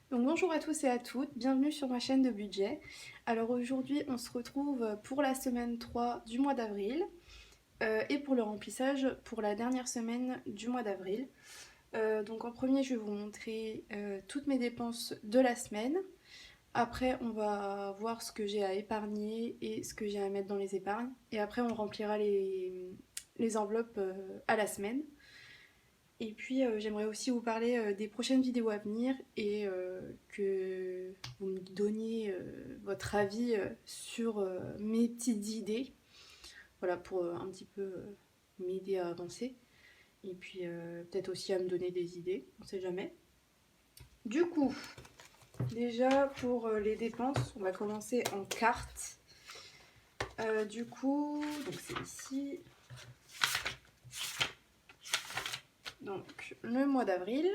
Donc bonjour à tous et à toutes, bienvenue sur ma chaîne de budget. Alors aujourd'hui on se retrouve pour la semaine 3 du mois d'avril et pour le remplissage pour la dernière semaine du mois d'avril. Donc en premier je vais vous montrer toutes mes dépenses de la semaine. Après on va voir ce que j'ai à épargner et ce que j'ai à mettre dans les épargnes. Et après on remplira les enveloppes à la semaine. Et puis j'aimerais aussi vous parler des prochaines vidéos à venir et que vous me donniez votre avis sur mes petites idées. Voilà, pour un petit peu m'aider à avancer. Et puis peut-être aussi à me donner des idées, on sait jamais. Du coup, déjà pour les dépenses, on va commencer en carte. Du coup, donc c'est ici. Donc le mois d'avril.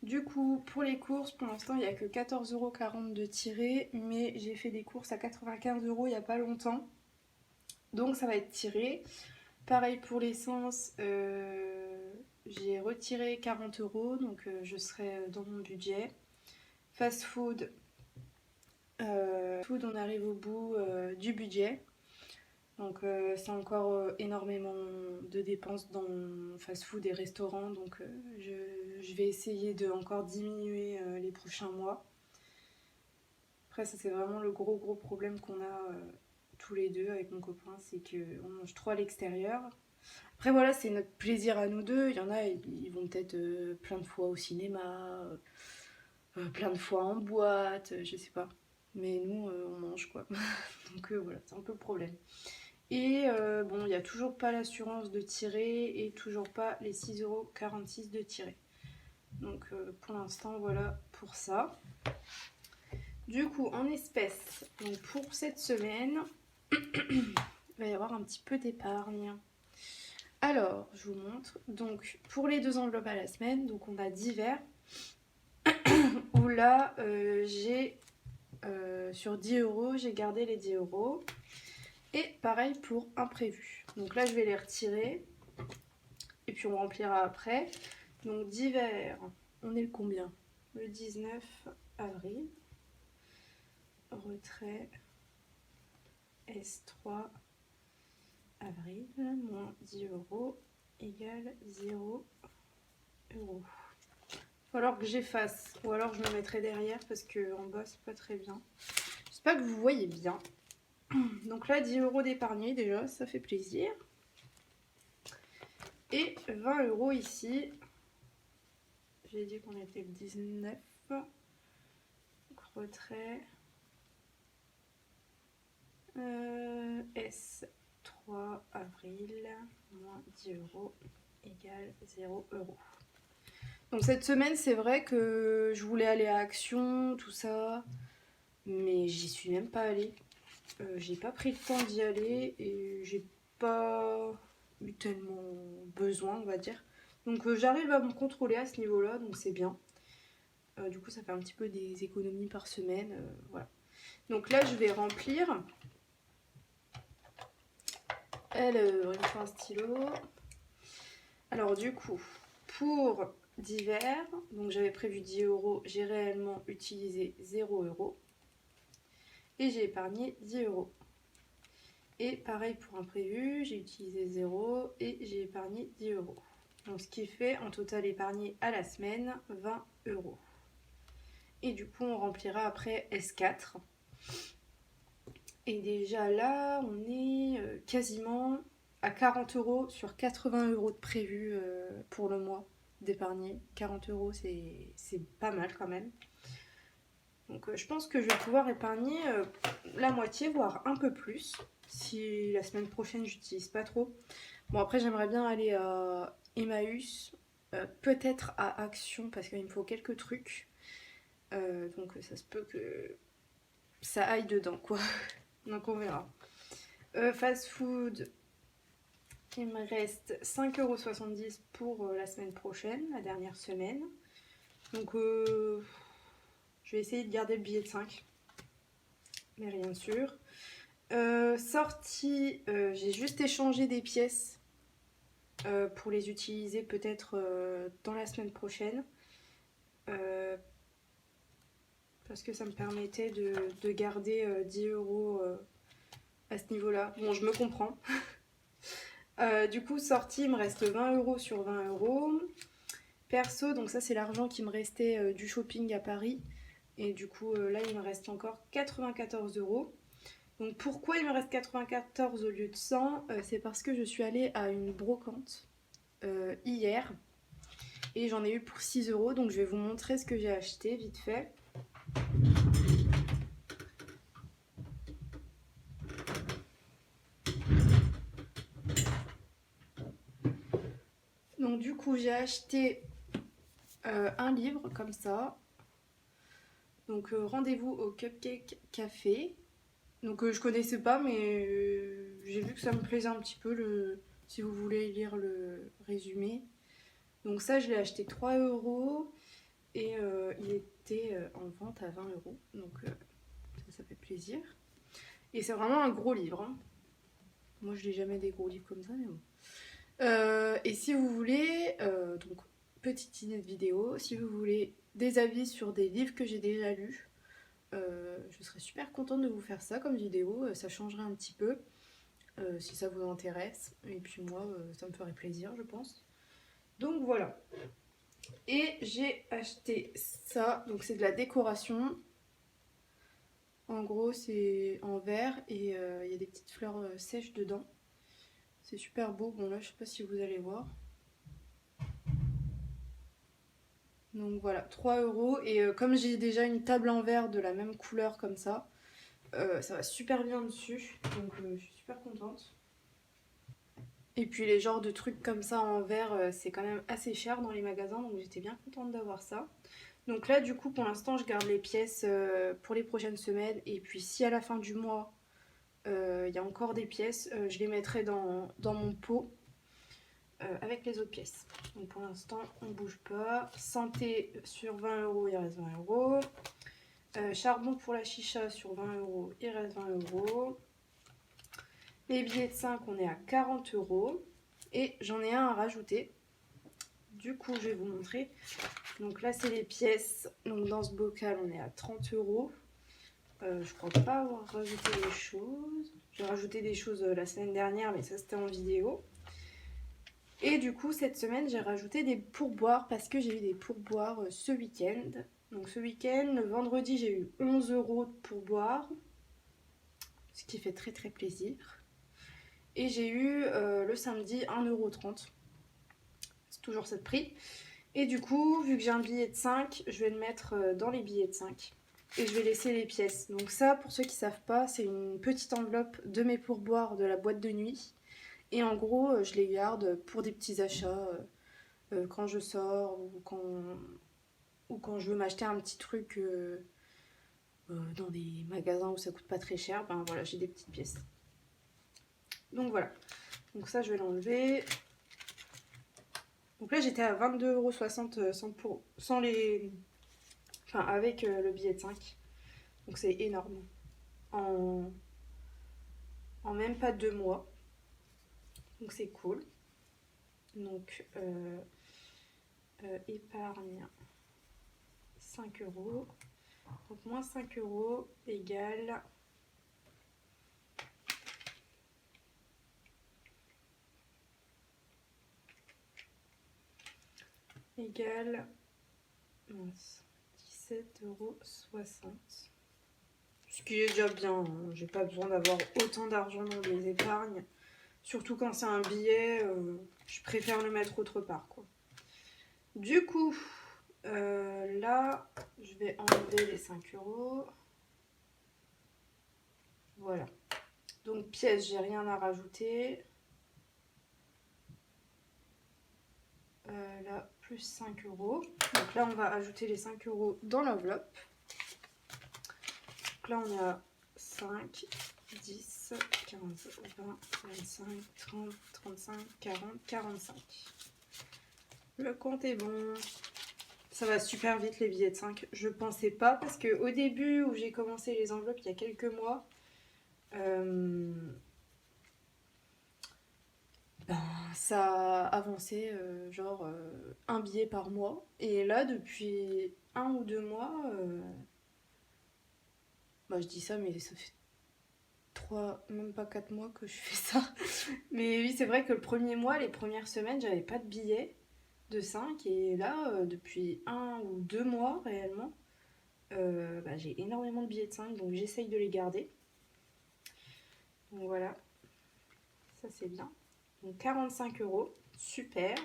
Du coup, pour les courses, pour l'instant, il n'y a que 14,40 € de tiré, mais j'ai fait des courses à 95 € il n'y a pas longtemps. Donc ça va être tiré. Pareil pour l'essence, j'ai retiré 40 €, donc je serai dans mon budget. Fast food, on arrive au bout du budget. Donc c'est encore énormément de dépenses dans fast food et restaurants, donc je vais essayer de encore diminuer les prochains mois. Après ça c'est vraiment le gros problème qu'on a tous les deux avec mon copain, c'est qu'on mange trop à l'extérieur. Après voilà, c'est notre plaisir à nous deux, il y en a ils vont peut-être plein de fois au cinéma, plein de fois en boîte, je sais pas. Mais nous on mange quoi. Donc voilà, c'est un peu le problème. Et bon, il n'y a toujours pas l'assurance de tirer et toujours pas les 6,46 € de tirer. Donc pour l'instant, voilà pour ça. Du coup, en espèces, donc pour cette semaine, il va y avoir un petit peu d'épargne. Alors, je vous montre. Donc, pour les deux enveloppes à la semaine, donc on a divers. Où là, j'ai sur 10 €, j'ai gardé les 10 €. Et pareil pour imprévu. Donc là, je vais les retirer. Et puis on remplira après. Donc d'hiver, on est le combien? Le 19 avril. Retrait S3 avril, moins 10 € égale 0 €. Ou alors que j'efface, ou alors je me mettrai derrière parce qu'en bas c'est pas très bien. J'espère que vous voyez bien. Donc là 10 € d'épargné déjà, ça fait plaisir. Et 20 € ici. J'ai dit qu'on était le 19. Donc retrait. S3 avril, moins 10 € égale 0 €. Donc cette semaine, c'est vrai que je voulais aller à Action, tout ça, mais j'y suis même pas allée. J'ai pas pris le temps d'y aller et j'ai pas eu tellement besoin, on va dire. Donc j'arrive à me contrôler à ce niveau-là, donc c'est bien. Du coup, ça fait un petit peu des économies par semaine, voilà. Donc là, je vais remplir. Alors, il me faut un stylo. Alors du coup, pour divers, donc j'avais prévu 10 €, j'ai réellement utilisé 0 € et j'ai épargné 10 €. Et pareil pour imprévu, j'ai utilisé 0 et j'ai épargné 10 €. Donc ce qui fait en total épargné à la semaine 20 €. Et du coup on remplira après S4. Et déjà là on est quasiment à 40 € sur 80 € de prévu pour le mois d'épargner. 40 € c'est pas mal quand même. Donc je pense que je vais pouvoir épargner la moitié, voire un peu plus, si la semaine prochaine j'utilise pas trop. Bon après j'aimerais bien aller à Emmaüs, peut-être à Action parce qu'il me faut quelques trucs. Donc ça se peut que ça aille dedans quoi. Donc on verra. Fast food, il me reste 5,70 € pour la semaine prochaine, la dernière semaine. Donc je vais essayer de garder le billet de 5. Mais rien de sûr. Sortie, j'ai juste échangé des pièces pour les utiliser peut-être dans la semaine prochaine. parce que ça me permettait de garder 10 euros à ce niveau-là. Bon, je me comprends. Du coup, sortie, il me reste 20 euros sur 20 euros. Perso, donc ça c'est l'argent qui me restait du shopping à Paris. Et du coup, là, il me reste encore 94 euros. Donc pourquoi il me reste 94 au lieu de 100? C'est parce que je suis allée à une brocante hier. Et j'en ai eu pour 6 euros. Donc je vais vous montrer ce que j'ai acheté vite fait. Donc du coup, j'ai acheté un livre comme ça. Donc rendez-vous au Cupcake Café. Donc je connaissais pas, mais j'ai vu que ça me plaisait un petit peu, si vous voulez lire le résumé. Donc ça, je l'ai acheté 3 euros et il était en vente à 20 euros. Donc ça fait plaisir. Et c'est vraiment un gros livre, hein. Moi, je n'ai jamais des gros livres comme ça, mais bon. Et si vous voulez, donc petite idée de vidéo, si vous voulez des avis sur des livres que j'ai déjà lus, je serais super contente de vous faire ça comme vidéo, ça changerait un petit peu si ça vous intéresse. Et puis moi, ça me ferait plaisir, je pense. Donc voilà. Et j'ai acheté ça, donc c'est de la décoration. En gros, c'est en verre et il y a des petites fleurs sèches dedans. C'est super beau. Bon là, je sais pas si vous allez voir. Donc voilà, 3 euros. Et comme j'ai déjà une table en verre de la même couleur comme ça va super bien dessus. Donc je suis super contente. Et puis les genres de trucs comme ça en verre, c'est quand même assez cher dans les magasins. Donc j'étais bien contente d'avoir ça. Donc là, du coup, pour l'instant, je garde les pièces pour les prochaines semaines. Et puis si à la fin du mois, il y a encore des pièces, je les mettrai dans mon pot. Avec les autres pièces. Donc pour l'instant, on bouge pas. Santé sur 20 euros, il reste 20 euros. Charbon pour la chicha sur 20 euros, il reste 20 euros. Les billets de 5, on est à 40 euros. Et j'en ai un à rajouter. Du coup, je vais vous montrer. Donc là, c'est les pièces. Donc dans ce bocal, on est à 30 euros. Je crois pas avoir rajouté des choses. J'ai rajouté des choses la semaine dernière, mais ça c'était en vidéo. Et du coup, cette semaine, j'ai rajouté des pourboires parce que j'ai eu des pourboires ce week-end. Donc ce week-end, le vendredi, j'ai eu 11 euros de pourboires, ce qui fait très très plaisir. Et j'ai eu le samedi 1,30 €. C'est toujours ce prix. Et du coup, vu que j'ai un billet de 5, je vais le mettre dans les billets de 5. Et je vais laisser les pièces. Donc ça, pour ceux qui ne savent pas, c'est une petite enveloppe de mes pourboires de la boîte de nuit. Et en gros, je les garde pour des petits achats quand je sors ou quand je veux m'acheter un petit truc dans des magasins où ça coûte pas très cher. Ben voilà, j'ai des petites pièces. Donc voilà. Donc ça, je vais l'enlever. Donc là, j'étais à 22,60 € sans les... Enfin, avec le billet de 5. Donc c'est énorme. En même pas 2 mois. Donc c'est cool. Donc épargne 5 euros. Donc moins 5 euros égale mince, 17,60 €. Ce qui est déjà bien, hein. J'ai pas besoin d'avoir autant d'argent dans les épargnes. Surtout quand c'est un billet, je préfère le mettre autre part, quoi. Du coup, là, je vais enlever les 5 euros. Voilà. Donc pièces, j'ai rien à rajouter. Là, plus 5 euros. Donc là, on va ajouter les 5 euros dans l'enveloppe. Donc là, on est à 5, 10, 15, 20, 25, 30, 35, 40, 45. Le compte est bon. Ça va super vite les billets de 5. Je pensais pas parce que au début où j'ai commencé les enveloppes il y a quelques mois, ça avançait genre un billet par mois. Et là depuis 1 ou 2 mois, Bah, je dis ça, mais ça fait 3, même pas 4 mois que je fais ça. Mais oui, c'est vrai que le premier mois, les premières semaines, j'avais pas de billets de 5. Et là, depuis 1 ou 2 mois réellement, bah, j'ai énormément de billets de 5, donc j'essaye de les garder. Donc voilà, ça c'est bien. Donc 45 euros, super.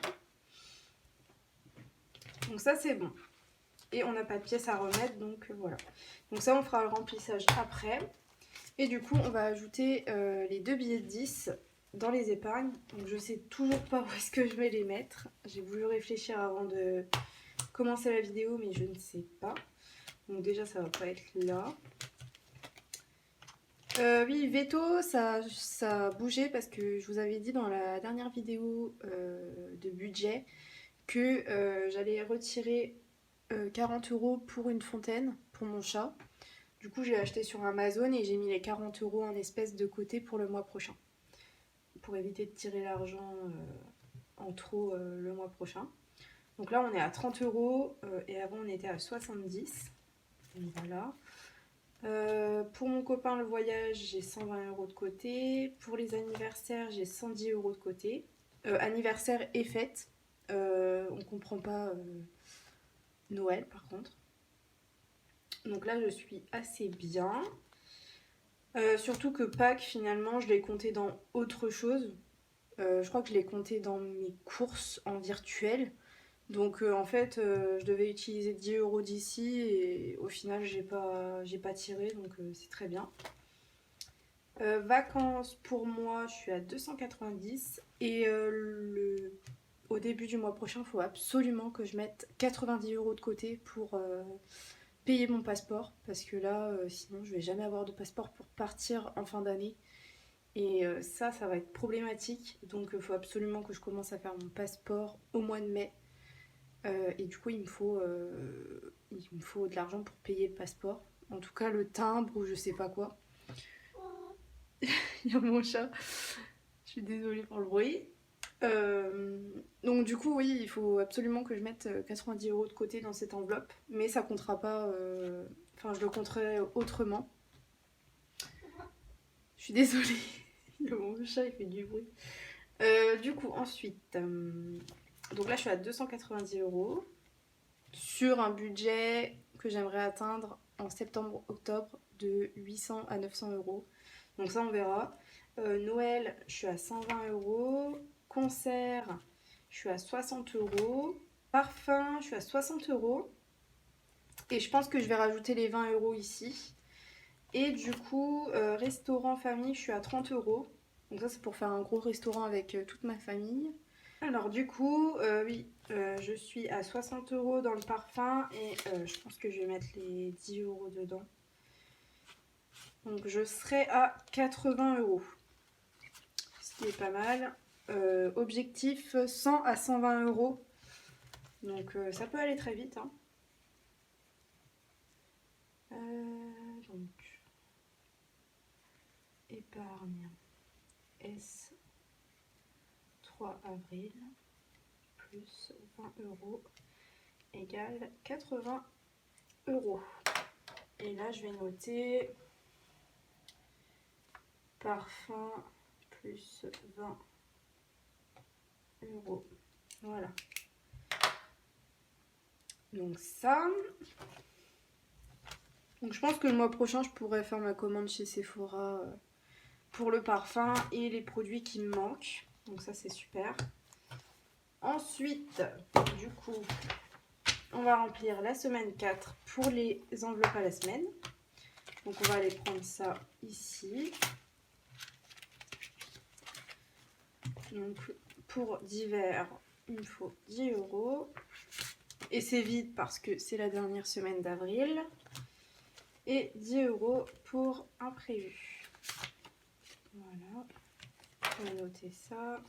Donc ça c'est bon. Et on n'a pas de pièces à remettre, donc voilà. Donc ça on fera le remplissage après. Et du coup on va ajouter les 2 billets de 10 dans les épargnes. Donc je sais toujours pas où est-ce que je vais les mettre. J'ai voulu réfléchir avant de commencer la vidéo, mais je ne sais pas. Donc déjà ça va pas être là. Oui, veto, ça a bougé parce que je vous avais dit dans la dernière vidéo de budget que j'allais retirer 40 euros pour une fontaine pour mon chat. Du coup, j'ai acheté sur Amazon et j'ai mis les 40 euros en espèces de côté pour le mois prochain. Pour éviter de tirer l'argent en trop le mois prochain. Donc là, on est à 30 euros et avant, on était à 70. Donc voilà. Pour mon copain, le voyage, j'ai 120 euros de côté. Pour les anniversaires, j'ai 110 euros de côté. Anniversaire et fête. On comprend pas Noël par contre. Donc là, je suis assez bien. Surtout que Pâques, finalement, je l'ai compté dans autre chose. Je crois que je l'ai compté dans mes courses en virtuel. Donc en fait, je devais utiliser 10 euros d'ici et au final, j'ai pas tiré, donc c'est très bien. Vacances pour moi, je suis à 290 et au début du mois prochain, il faut absolument que je mette 90 euros de côté pour payer mon passeport parce que là, sinon, je vais jamais avoir de passeport pour partir en fin d'année et ça va être problématique. Donc, il faut absolument que je commence à faire mon passeport au mois de mai et du coup, il me faut de l'argent pour payer le passeport. En tout cas, le timbre ou je sais pas quoi. Il y a mon chat. Je suis désolée pour le bruit. Donc du coup, oui, il faut absolument que je mette 90 euros de côté dans cette enveloppe. Mais ça comptera pas... Enfin, je le compterai autrement. Je suis désolée. Il y a mon chat, il fait du bruit. Du coup, ensuite... donc là, je suis à 290 euros. Sur un budget que j'aimerais atteindre en septembre-octobre de 800 à 900 euros. Donc ça, on verra. Noël, je suis à 120 euros. Concert, je suis à 60 euros. Parfum, je suis à 60 euros. Et je pense que je vais rajouter les 20 euros ici. Et du coup, restaurant famille, je suis à 30 euros. Donc ça, c'est pour faire un gros restaurant avec toute ma famille. Alors du coup, oui, je suis à 60 euros dans le parfum et je pense que je vais mettre les 10 euros dedans. Donc je serai à 80 euros. Ce qui est pas mal. Objectif 100 à 120 euros. Donc ça peut aller très vite. Hein. Donc, épargne S 3 avril plus 20 euros égale 80 euros. Et là, je vais noter parfum plus 20 euros. Voilà. Donc ça. Donc je pense que le mois prochain, je pourrais faire ma commande chez Sephora pour le parfum et les produits qui me manquent. Donc ça, c'est super. Ensuite, du coup, on va remplir la semaine 4 pour les enveloppes à la semaine. Donc on va aller prendre ça ici. Donc pour d'hiver, il me faut 10 euros. Et c'est vide parce que c'est la dernière semaine d'avril. Et 10 euros pour imprévu. Voilà. On va noter ça.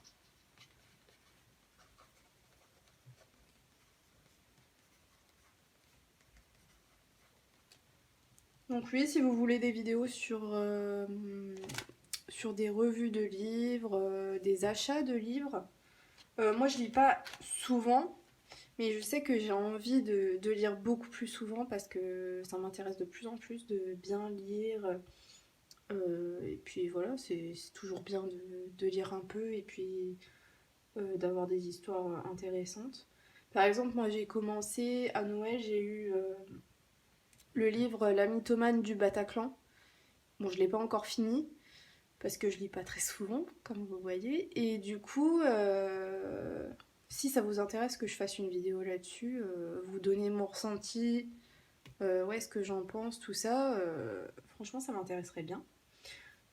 Donc oui, si vous voulez des vidéos sur des revues de livres, des achats de livres, moi je lis pas souvent, Mais je sais que j'ai envie de lire beaucoup plus souvent parce que ça m'intéresse de plus en plus de bien lire. Et puis voilà, c'est toujours bien de lire un peu et puis d'avoir des histoires intéressantes. Par exemple, moi j'ai commencé à Noël, j'ai eu le livre La mythomane du Bataclan. Bon, je l'ai pas encore fini parce que je lis pas très souvent, comme vous voyez. Et du coup, si ça vous intéresse que je fasse une vidéo là-dessus, vous donner mon ressenti, ouais, ce que j'en pense, tout ça, franchement, ça m'intéresserait bien.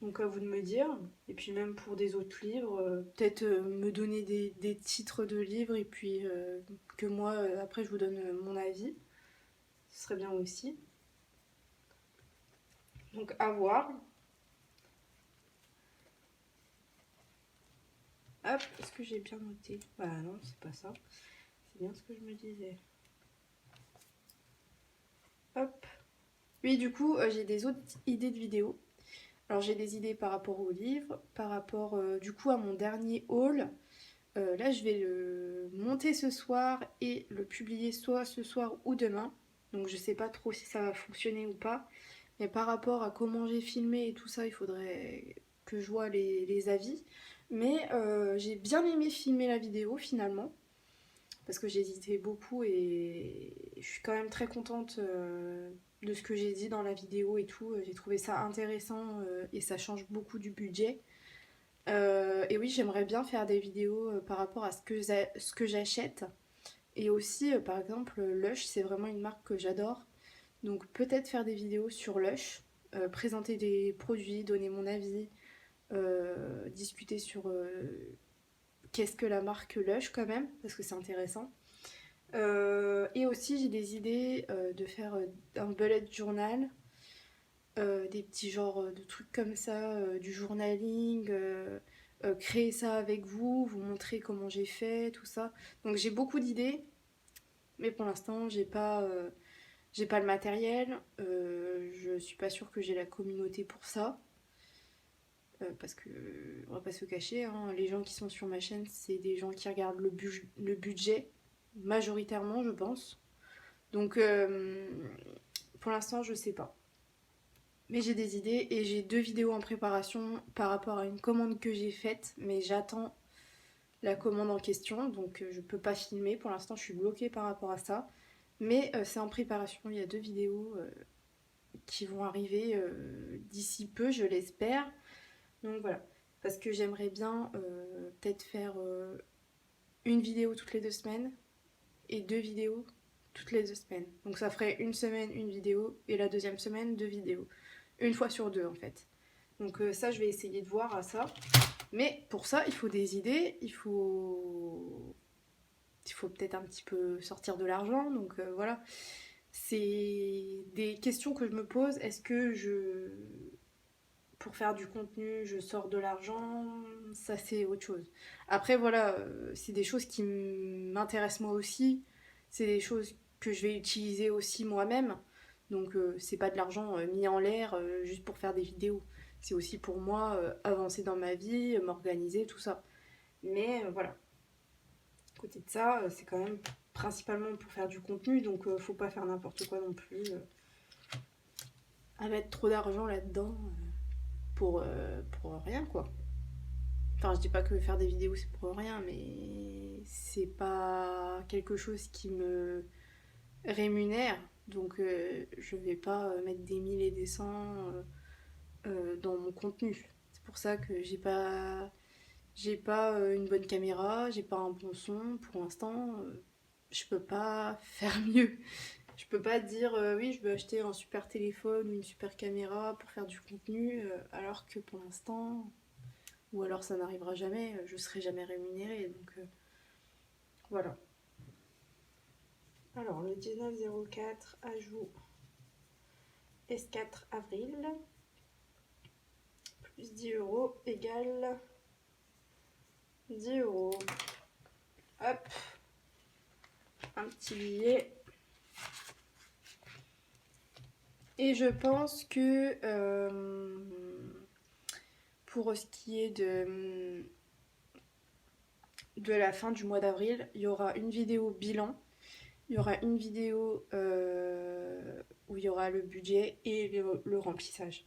Donc à vous de me dire. Et puis même pour des autres livres, peut-être me donner des titres de livres et puis que moi, après, je vous donne mon avis. Ce serait bien aussi. Donc à voir. Hop, est-ce que j'ai bien noté? Bah non, c'est pas ça. C'est bien ce que je me disais. Hop. Oui, du coup, j'ai des autres idées de vidéos. Alors j'ai des idées par rapport au livre, par rapport du coup à mon dernier haul. Là, je vais le monter ce soir et le publier soit ce soir ou demain. Donc je sais pas trop si ça va fonctionner ou pas. Mais par rapport à comment j'ai filmé et tout ça, il faudrait que je vois les avis. Mais j'ai bien aimé filmer la vidéo finalement. Parce que j'hésitais beaucoup et je suis quand même très contente de ce que j'ai dit dans la vidéo et tout. J'ai trouvé ça intéressant et ça change beaucoup du budget. Et oui, j'aimerais bien faire des vidéos par rapport à ce que j'achète. Et aussi, par exemple, Lush, c'est vraiment une marque que j'adore. Donc peut-être faire des vidéos sur Lush, présenter des produits, donner mon avis, discuter sur qu'est-ce que la marque Lush quand même, parce que c'est intéressant. Et aussi, j'ai des idées de faire un bullet journal, des petits genres de trucs comme ça, du journaling, créer ça avec vous, vous montrer comment j'ai fait, tout ça. Donc j'ai beaucoup d'idées, mais pour l'instant, j'ai pas le matériel. Je suis pas sûre que j'ai la communauté pour ça. Parce que, on va pas se cacher, hein, les gens qui sont sur ma chaîne, c'est des gens qui regardent le budget, majoritairement, je pense. Donc, pour l'instant, je sais pas. Mais j'ai des idées et j'ai 2 vidéos en préparation par rapport à une commande que j'ai faite, mais j'attends la commande en question, donc je peux pas filmer. Pour l'instant, je suis bloquée par rapport à ça. Mais c'est en préparation. Il y a 2 vidéos qui vont arriver d'ici peu, je l'espère. Donc voilà. Parce que j'aimerais bien peut-être faire une vidéo toutes les 2 semaines et 2 vidéos toutes les 2 semaines. Donc ça ferait une semaine, une vidéo et la deuxième semaine, 2 vidéos. Une fois sur 2 en fait. Donc ça, je vais essayer de voir à ça. Mais pour ça, il faut des idées, il faut peut-être un petit peu sortir de l'argent. Donc voilà, c'est des questions que je me pose. Est-ce que pour faire du contenu, je sors de l'argent? Ça, c'est autre chose. Après, voilà, c'est des choses qui m'intéressent moi aussi. C'est des choses que je vais utiliser aussi moi-même. Donc, c'est pas de l'argent mis en l'air juste pour faire des vidéos. C'est aussi pour moi avancer dans ma vie, m'organiser, tout ça. Mais voilà, à côté de ça, c'est quand même principalement pour faire du contenu. Donc, faut pas faire n'importe quoi non plus. À mettre trop d'argent là-dedans pour rien, quoi. Enfin, je dis pas que faire des vidéos c'est pour rien, mais c'est pas quelque chose qui me rémunère. Donc je vais pas mettre des 1000 et des cents dans mon contenu. C'est pour ça que j'ai pas une bonne caméra, j'ai pas un bon son pour l'instant. Je peux pas faire mieux. Je peux pas dire oui, je veux acheter un super téléphone ou une super caméra pour faire du contenu, alors que pour l'instant, ou alors ça n'arrivera jamais, je serai jamais rémunérée. Donc voilà. Alors le 1904 ajout S4 avril plus 10 € égale 10 €. Hop, un petit billet. Et je pense que pour ce qui est de la fin du mois d'avril, il y aura une vidéo bilan Il y aura une vidéo où il y aura le budget et le remplissage.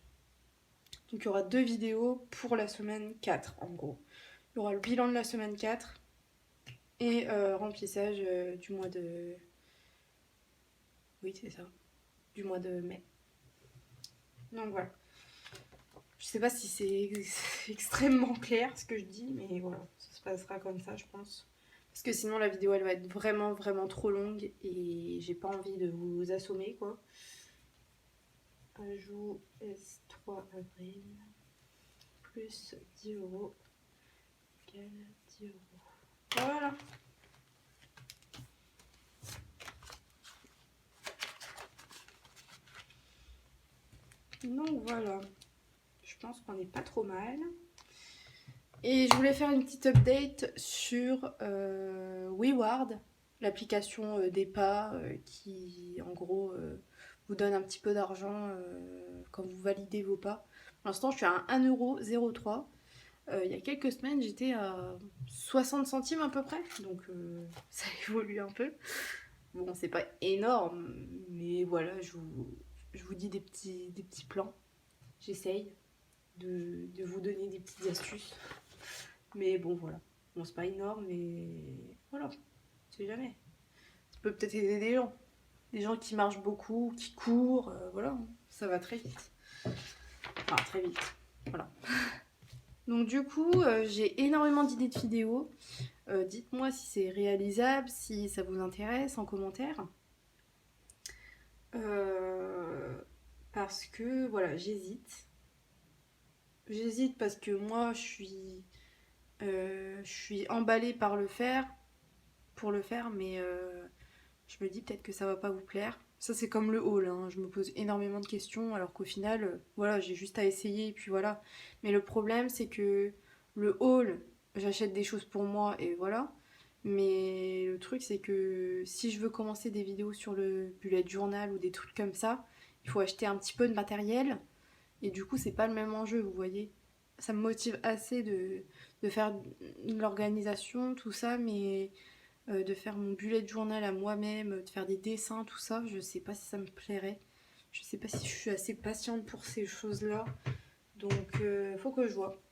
Donc il y aura 2 vidéos pour la semaine 4 en gros. Il y aura le bilan de la semaine 4 et remplissage du mois de... Oui, c'est ça. Du mois de mai. Donc voilà. Je sais pas si c'est extrêmement clair ce que je dis, mais voilà, ça se passera comme ça, je pense. Parce que sinon, la vidéo, elle va être vraiment, vraiment trop longue et j'ai pas envie de vous assommer, quoi. Ajout S3 avril plus 10 euros égale 10 euros. Voilà. Donc voilà. Je pense qu'on n'est pas trop mal. Et je voulais faire une petite update sur WeWard, l'application des pas qui en gros vous donne un petit peu d'argent quand vous validez vos pas. Pour l'instant je suis à 1,03 €. Il y a quelques semaines j'étais à 60 centimes à peu près, donc ça évolue un peu. Bon c'est pas énorme, mais voilà, je vous dis des petits plans. J'essaye de vous donner des petites astuces. Mais bon, voilà. Bon, c'est pas énorme, mais voilà. On sait jamais. Ça peut peut-être aider des gens. Des gens qui marchent beaucoup, qui courent, voilà. Ça va très vite. Enfin, très vite. Voilà. Donc du coup, j'ai énormément d'idées de vidéos. Dites-moi si c'est réalisable, si ça vous intéresse en commentaire. Parce que, voilà, j'hésite. J'hésite parce que moi, je suis emballée par pour le faire, mais je me dis peut-être que ça va pas vous plaire. Ça c'est comme le haul, hein. Je me pose énormément de questions alors qu'au final, voilà, j'ai juste à essayer et puis voilà. Mais le problème c'est que le haul, j'achète des choses pour moi et voilà. Mais le truc c'est que si je veux commencer des vidéos sur le bullet journal ou des trucs comme ça, il faut acheter un petit peu de matériel et du coup c'est pas le même enjeu, vous voyez. Ça me motive assez de faire de l'organisation, tout ça, mais de faire mon bullet journal à moi-même, de faire des dessins, tout ça, je sais pas si ça me plairait. Je sais pas si je suis assez patiente pour ces choses-là. Donc faut que je vois.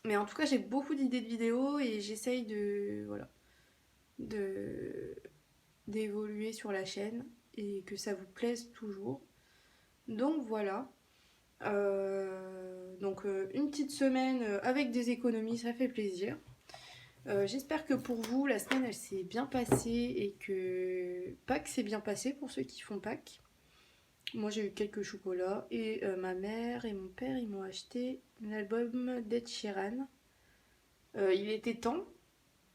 Mais en tout cas, j'ai beaucoup d'idées de vidéos et j'essaye de voilà de d'évoluer sur la chaîne et que ça vous plaise toujours. Donc voilà. Une petite semaine avec des économies, ça fait plaisir. J'espère que pour vous, la semaine, elle s'est bien passée et que Pâques s'est bien passé pour ceux qui font Pâques. Moi, j'ai eu quelques chocolats et ma mère et mon père, ils m'ont acheté l'album d'Ed Sheeran. Il était temps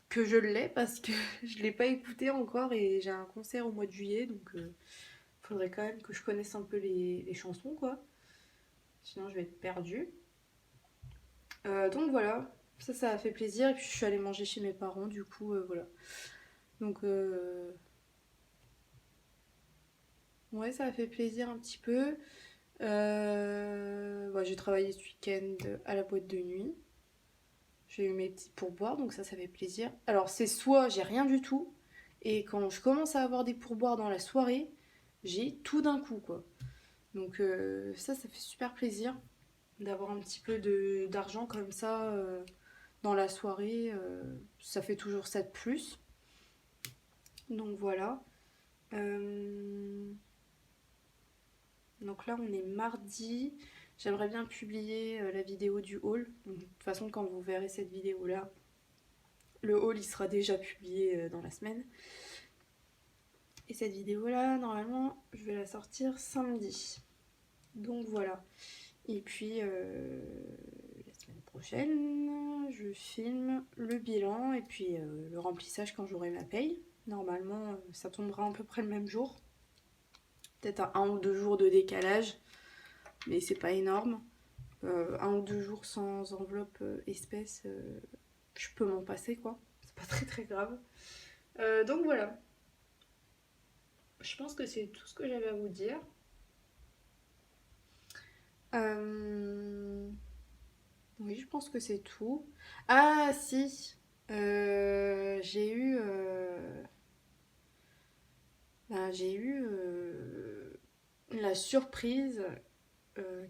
que je l'ai parce que je ne l'ai pas écouté encore et j'ai un concert au mois de juillet, donc faudrait quand même que je connaisse un peu les chansons, quoi. Sinon, je vais être perdue. Donc voilà, ça a fait plaisir. Et puis je suis allée manger chez mes parents, du coup, voilà. Donc, ouais, ça a fait plaisir un petit peu. Ouais, j'ai travaillé ce week-end à la boîte de nuit. J'ai eu mes petits pourboires, donc ça fait plaisir. Alors, c'est soit j'ai rien du tout, et quand je commence à avoir des pourboires dans la soirée, j'ai tout d'un coup, quoi. Donc, ça fait super plaisir d'avoir un petit peu d'argent comme ça dans la soirée. Ça fait toujours ça de plus. Donc, voilà. Donc là, on est mardi. J'aimerais bien publier la vidéo du haul. Donc, de toute façon, quand vous verrez cette vidéo-là, le haul il sera déjà publié dans la semaine. Et cette vidéo-là, normalement, je vais la sortir samedi. Donc voilà. Et puis, la semaine prochaine, je filme le bilan et puis le remplissage quand j'aurai ma paye. Normalement, ça tombera à peu près le même jour. Peut-être à 1 ou 2 jours de décalage, mais c'est pas énorme. 1 ou 2 jours sans enveloppe espèce, je peux m'en passer, quoi. C'est pas très très grave. Donc voilà. Je pense que c'est tout ce que j'avais à vous dire. Oui, je pense que c'est tout. Ah si, j'ai eu Ben, j'ai eu la surprise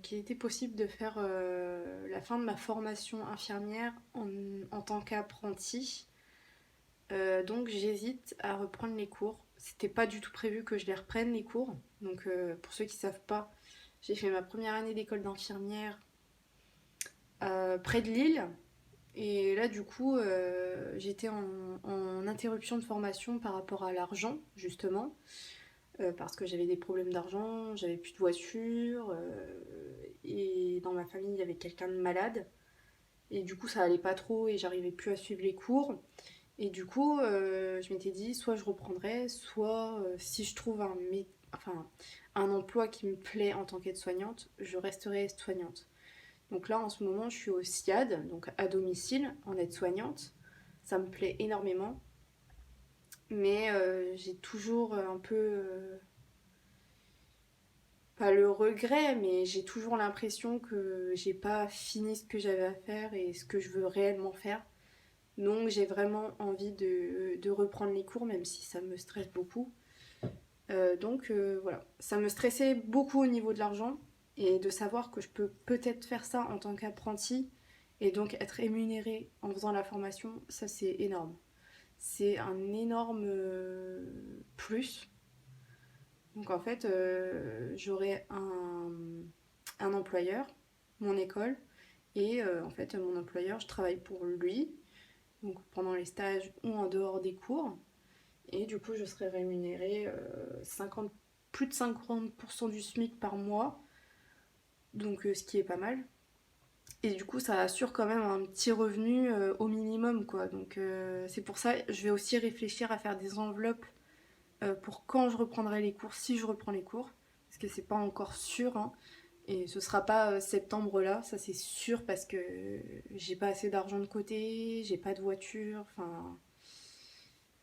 qu'il était possible de faire la fin de ma formation infirmière en tant qu'apprentie. Donc j'hésite à reprendre les cours. C'était pas du tout prévu que je les reprenne les cours. Donc pour ceux qui savent pas, j'ai fait ma première année d'école d'infirmière près de Lille. Et là du coup j'étais en interruption de formation par rapport à l'argent justement. Parce que j'avais des problèmes d'argent, j'avais plus de voiture, et dans ma famille il y avait quelqu'un de malade. Et du coup ça allait pas trop et j'arrivais plus à suivre les cours. Et du coup, je m'étais dit, soit je reprendrai, soit si je trouve enfin, un emploi qui me plaît en tant qu'aide-soignante, je resterai aide-soignante. Donc là, en ce moment, je suis au SIAD, donc à domicile, en aide-soignante. Ça me plaît énormément, mais j'ai toujours un peu, pas le regret, mais j'ai toujours l'impression que j'ai pas fini ce que j'avais à faire et ce que je veux réellement faire. Donc j'ai vraiment envie de reprendre les cours, même si ça me stresse beaucoup. Voilà, ça me stressait beaucoup au niveau de l'argent et de savoir que je peux peut-être faire ça en tant qu'apprenti et donc être rémunérée en faisant la formation, ça c'est énorme. C'est un énorme plus. Donc en fait, j'aurai un employeur, mon école, et en fait mon employeur, je travaille pour lui, donc pendant les stages ou en dehors des cours. Et du coup, je serais rémunérée 50, plus de 50% du SMIC par mois, donc ce qui est pas mal. Et du coup, ça assure quand même un petit revenu au minimum, quoi. Donc c'est pour ça, je vais aussi réfléchir à faire des enveloppes pour quand je reprendrai les cours, si je reprends les cours, parce que c'est pas encore sûr, hein. Et ce sera pas septembre là, ça c'est sûr, parce que j'ai pas assez d'argent de côté, j'ai pas de voiture, enfin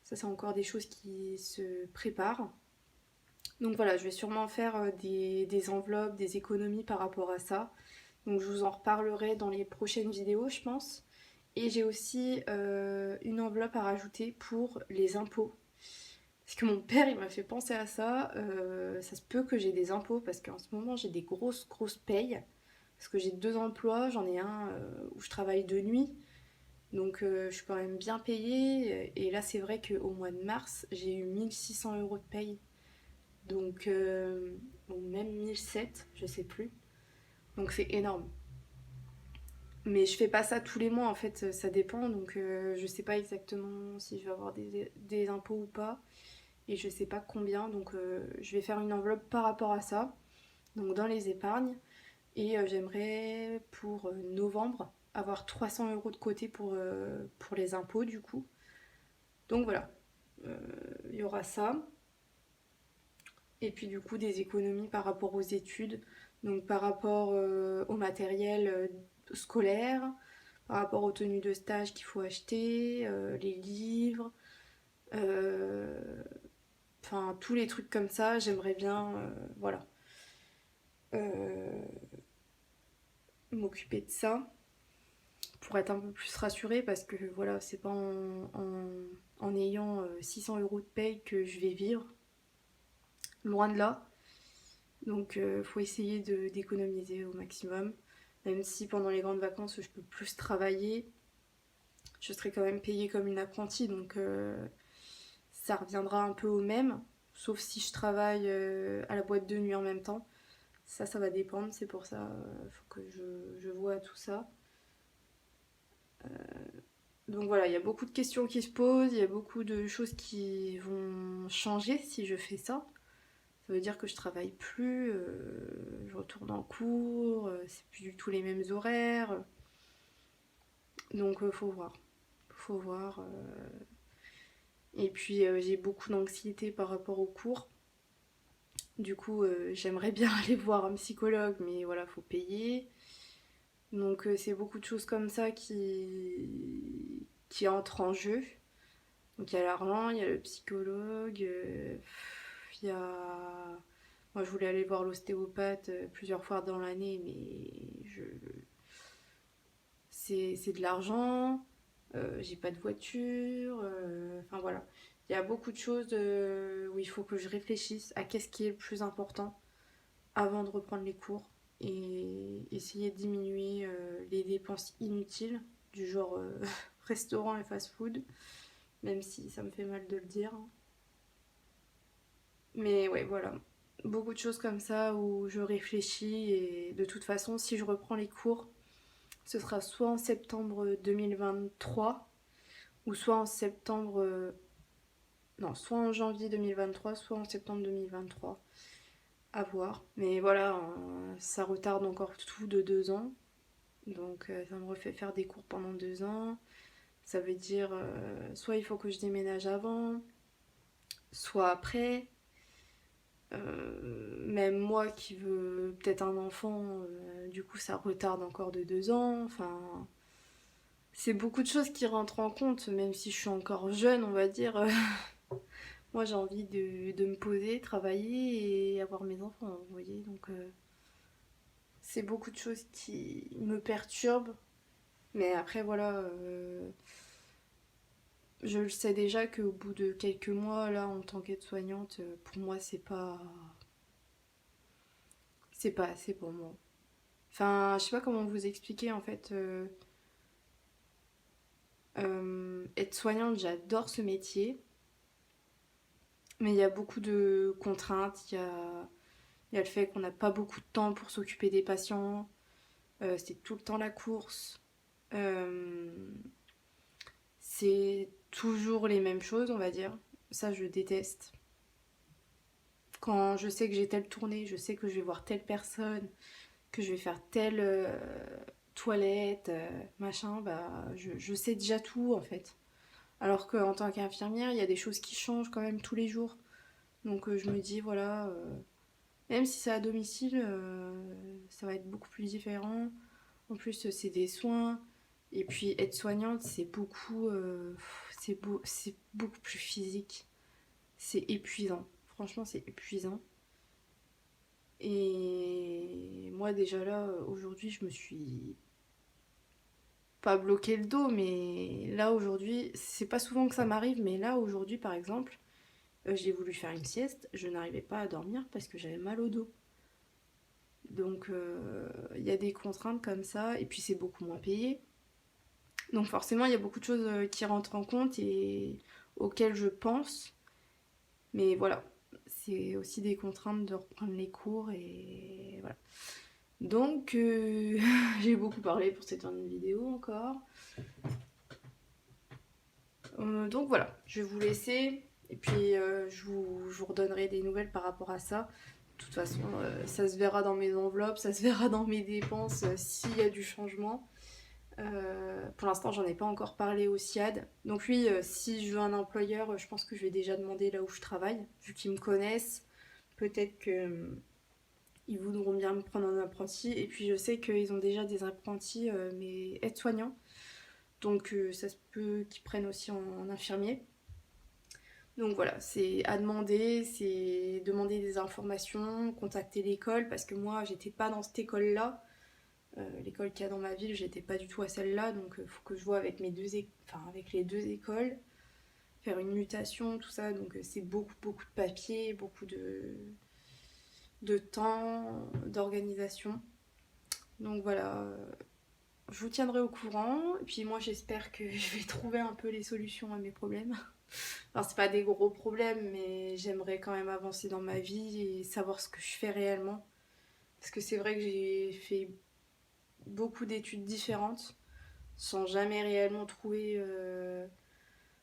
ça c'est encore des choses qui se préparent. Donc voilà, je vais sûrement faire des enveloppes, des économies par rapport à ça. Donc je vous en reparlerai dans les prochaines vidéos, je pense. Et j'ai aussi une enveloppe à rajouter pour les impôts. Parce que mon père, il m'a fait penser à ça. Ça se peut que j'ai des impôts parce qu'en ce moment, j'ai des grosses payes. Parce que j'ai deux emplois, j'en ai un où je travaille de nuit. Donc je suis quand même bien payée. Et là, c'est vrai qu'au mois de mars, j'ai eu 1 600 € de paye. Donc, ou même 1 700, je sais plus. Donc c'est énorme. Mais je fais pas ça tous les mois en fait, ça dépend. Donc je sais pas exactement si je vais avoir des impôts ou pas. Et je sais pas combien. Donc je vais faire une enveloppe par rapport à ça. Donc dans les épargnes. Et j'aimerais pour novembre avoir 300 € de côté pour les impôts du coup. Donc voilà, il y aura ça. Et puis du coup des économies par rapport aux études, donc par rapport au matériel scolaire, par rapport aux tenues de stage qu'il faut acheter, les livres, euh, enfin tous les trucs comme ça, j'aimerais bien voilà, euh, m'occuper de ça pour être un peu plus rassurée parce que voilà, c'est pas en ayant 600 € de paye que je vais vivre, loin de là. Donc faut essayer d'économiser au maximum. Même si pendant les grandes vacances je peux plus travailler, je serai quand même payée comme une apprentie. Donc ça reviendra un peu au même. Sauf si je travaille à la boîte de nuit en même temps. Ça va dépendre. C'est pour ça faut que je vois tout ça. Donc voilà, il y a beaucoup de questions qui se posent. Il y a beaucoup de choses qui vont changer si je fais ça. Ça veut dire que je travaille plus, je retourne en cours, c'est plus du tout les mêmes horaires. Donc faut voir. Faut voir. Et puis j'ai beaucoup d'anxiété par rapport aux cours. Du coup, j'aimerais bien aller voir un psychologue, mais voilà, faut payer. Donc c'est beaucoup de choses comme ça qui entrent en jeu. Donc il y a l'argent, il y a le psychologue, il y a... Moi je voulais aller voir l'ostéopathe plusieurs fois dans l'année, mais c'est de l'argent, j'ai pas de voiture, enfin voilà. Il y a beaucoup de choses où il faut que je réfléchisse à qu'est-ce qui est le plus important avant de reprendre les cours et essayer de diminuer les dépenses inutiles du genre restaurant et fast-food, même si ça me fait mal de le dire. Mais ouais, voilà. Beaucoup de choses comme ça où je réfléchis et de toute façon, si je reprends les cours, ce sera soit en septembre 2023 ou soit en septembre. Non, soit en janvier 2023, soit en septembre 2023. À voir. Mais voilà, ça retarde encore tout de 2 ans. Donc ça me refait faire des cours pendant 2 ans. Ça veut dire soit il faut que je déménage avant, soit après. Même moi qui veux peut-être un enfant, du coup ça retarde encore de 2 ans. Enfin, c'est beaucoup de choses qui rentrent en compte, même si je suis encore jeune, on va dire. Moi j'ai envie de me poser, travailler et avoir mes enfants, vous voyez. Donc c'est beaucoup de choses qui me perturbent. Mais après voilà, je le sais déjà qu'au bout de quelques mois, là, en tant qu'aide-soignante, pour moi c'est pas assez pour moi. Enfin, je sais pas comment vous expliquer en fait. Être soignante, j'adore ce métier, mais il y a beaucoup de contraintes. Il y a le fait qu'on n'a pas beaucoup de temps pour s'occuper des patients. C'est tout le temps la course. Euh, c'est toujours les mêmes choses, on va dire. Ça, je déteste. Quand je sais que j'ai telle tournée, je sais que je vais voir telle personne, que je vais faire telle toilette, machin, bah je sais déjà tout en fait. Alors qu'en tant qu'infirmière, il y a des choses qui changent quand même tous les jours. Donc je me dis, voilà, même si c'est à domicile, ça va être beaucoup plus différent. En plus, c'est des soins. Et puis être soignante, c'est beaucoup plus physique. C'est épuisant. Franchement, c'est épuisant. Et moi déjà là, aujourd'hui, je me suis pas bloqué le dos, mais là aujourd'hui, c'est pas souvent que ça m'arrive, mais là aujourd'hui par exemple, j'ai voulu faire une sieste, je n'arrivais pas à dormir parce que j'avais mal au dos. Donc il y a des contraintes comme ça, et puis c'est beaucoup moins payé. Donc forcément, il y a beaucoup de choses qui rentrent en compte et auxquelles je pense. Mais voilà, c'est aussi des contraintes de reprendre les cours et voilà. Donc, j'ai beaucoup parlé pour cette vidéo encore. Donc voilà, je vais vous laisser et puis je vous redonnerai des nouvelles par rapport à ça. De toute façon, ça se verra dans mes enveloppes, ça se verra dans mes dépenses s'il y a du changement. Pour l'instant, j'en ai pas encore parlé au SIAD. Donc oui, si je veux un employeur, je pense que je vais déjà demander là où je travaille, vu qu'ils me connaissent. Peut-être que ils voudront bien me prendre en apprenti. Et puis je sais qu'ils ont déjà des apprentis, mais aides-soignants. Donc ça se peut qu'ils prennent aussi en infirmier. Donc voilà, c'est à demander, c'est demander des informations, contacter l'école, parce que moi j'étais pas dans cette école-là. L'école qu'il y a dans ma ville, j'étais pas du tout à celle-là, donc il faut que je vois avec avec les deux écoles, faire une mutation, tout ça, donc c'est beaucoup beaucoup de papier, beaucoup de temps, d'organisation. Donc voilà, je vous tiendrai au courant. Et puis moi j'espère que je vais trouver un peu les solutions à mes problèmes. Alors c'est pas des gros problèmes, mais j'aimerais quand même avancer dans ma vie et savoir ce que je fais réellement. Parce que c'est vrai que j'ai fait beaucoup d'études différentes sans jamais réellement trouver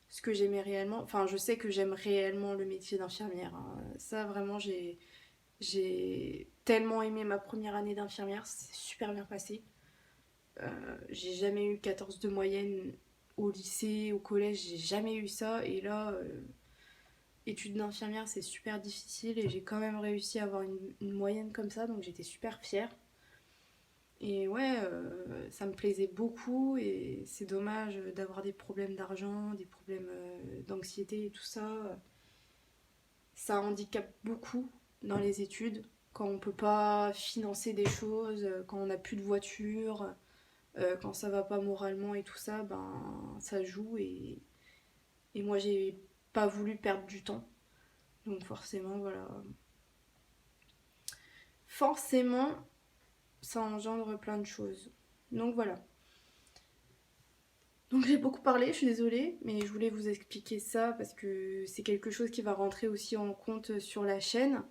ce que j'aimais réellement. Enfin, je sais que j'aime réellement le métier d'infirmière, hein. Ça, vraiment, j'ai tellement aimé ma première année d'infirmière, c'est super bien passé. J'ai jamais eu 14 de moyenne au lycée, au collège, j'ai jamais eu ça. Et là, études d'infirmière, c'est super difficile et j'ai quand même réussi à avoir une moyenne comme ça, donc j'étais super fière. Et ouais, ça me plaisait beaucoup et c'est dommage d'avoir des problèmes d'argent, des problèmes d'anxiété et tout ça. Ça handicape beaucoup dans les études quand on peut pas financer des choses, quand on n'a plus de voiture, quand ça va pas moralement et tout ça, ben ça joue et moi j'ai pas voulu perdre du temps. Donc forcément, voilà. Forcément, ça engendre plein de choses. Donc voilà. Donc j'ai beaucoup parlé, je suis désolée, mais je voulais vous expliquer ça parce que c'est quelque chose qui va rentrer aussi en compte sur la chaîne.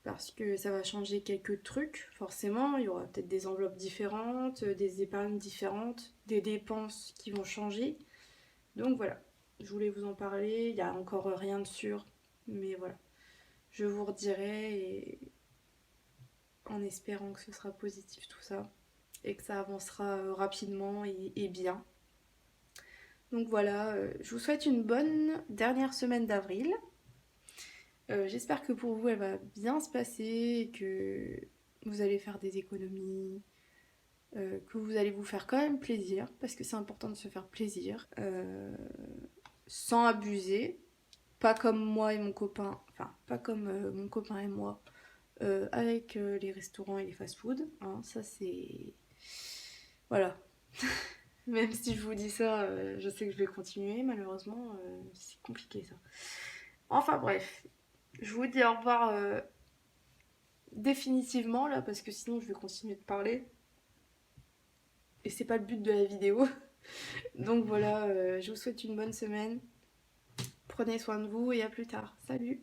Parce que ça va changer quelques trucs, forcément. Il y aura peut-être des enveloppes différentes, des épargnes différentes, des dépenses qui vont changer. Donc voilà, je voulais vous en parler. Il n'y a encore rien de sûr, mais voilà. Je vous redirai et en espérant que ce sera positif tout ça et que ça avancera rapidement et bien. Donc voilà, je vous souhaite une bonne dernière semaine d'avril. J'espère que pour vous elle va bien se passer et que vous allez faire des économies, que vous allez vous faire quand même plaisir, parce que c'est important de se faire plaisir, sans abuser, pas comme moi et mon copain, enfin pas comme mon copain et moi, avec les restaurants et les fast-food, hein, ça c'est... Voilà. Même si je vous dis ça, je sais que je vais continuer, malheureusement, c'est compliqué ça. Enfin bref, je vous dis au revoir définitivement là, parce que sinon je vais continuer de parler. Et c'est pas le but de la vidéo. Donc voilà, je vous souhaite une bonne semaine. Prenez soin de vous et à plus tard. Salut!